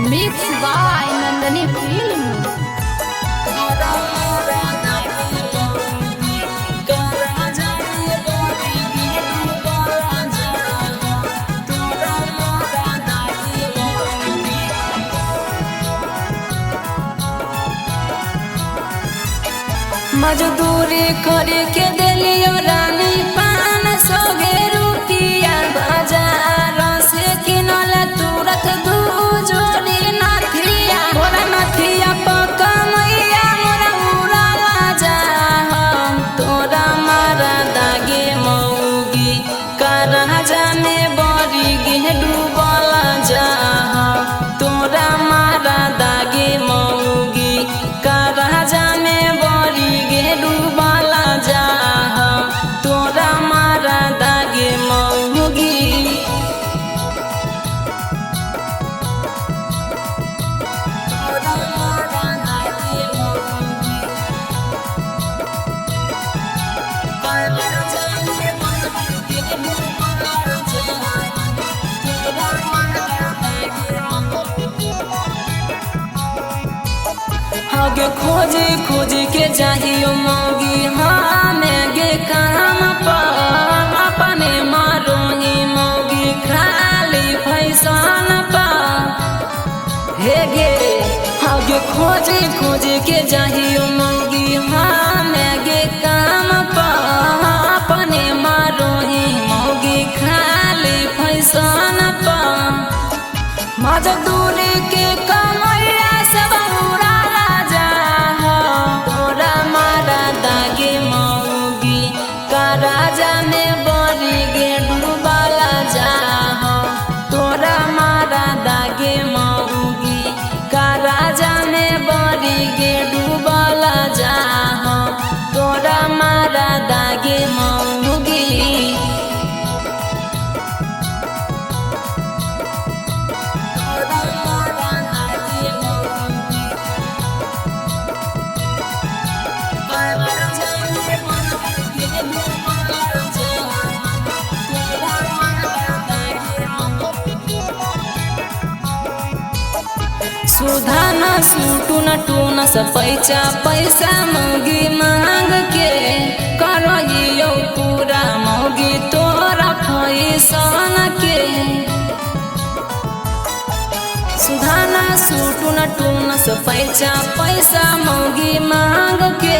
Mix by Nandini film. मजदूरी करके दिलियो रानी 500 रुपया बाजार से किनल तुरत दू जोड़ी नथिया मोरा नथिया पका मैया मोरा उड़ावा जा हम तोरा मारा दागे मौगी कराजा में बड़ी गे डूबल जा हम तोरा मारा दागे मौगी कराजा में बड़ी गे डूबल जा हम तोरा मारा दागे मौगी आगे खोजे खोजे के चाहिए मौगी हमें गे काम पर अपने मारोही मौगी खाली फैसन पर हे गे आगे खोजे खोजे के चाहिए मौगी हमें गे काम पर अपने मारोही मौगी खाली फैसन पर मजदूरी के कमैया सब उड़ाला जा तोरा मारा दागे मौगी कराजा में बड़ी गे डूबला जा तोरा मारा दागे मौगी कराजा में बड़ी गे डूबला जा तोरा मारा दागे मौगी सुधा न सूटू न टून स पैसा पैसा मौगी मांग के करियो पूरा मौगी तोरा फैसन के सुधा न सूटू न टून स पैसा पैसा मौगी मांग के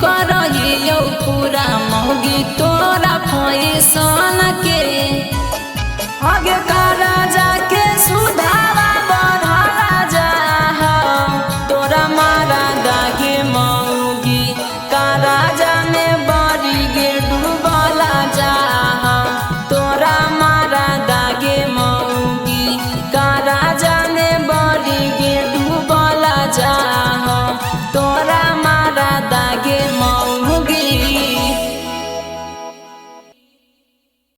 करियो पूरा मौगी तोरा फैसन के आगे करा